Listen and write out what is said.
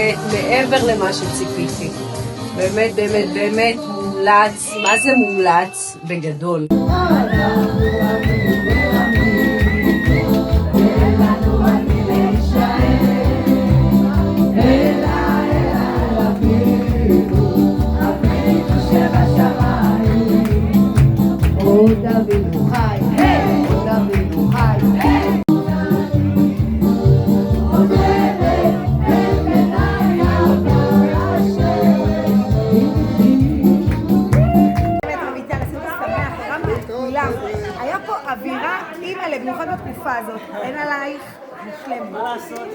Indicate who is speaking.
Speaker 1: באמת מעבר למה שציפיתי. באמת, באמת, באמת מומלץ, מה זה מומלץ? בגדול.
Speaker 2: היה פה אווירה אימא במיוחד בתקופה הזאת, אין עלייך מושלמת. מה לעשות?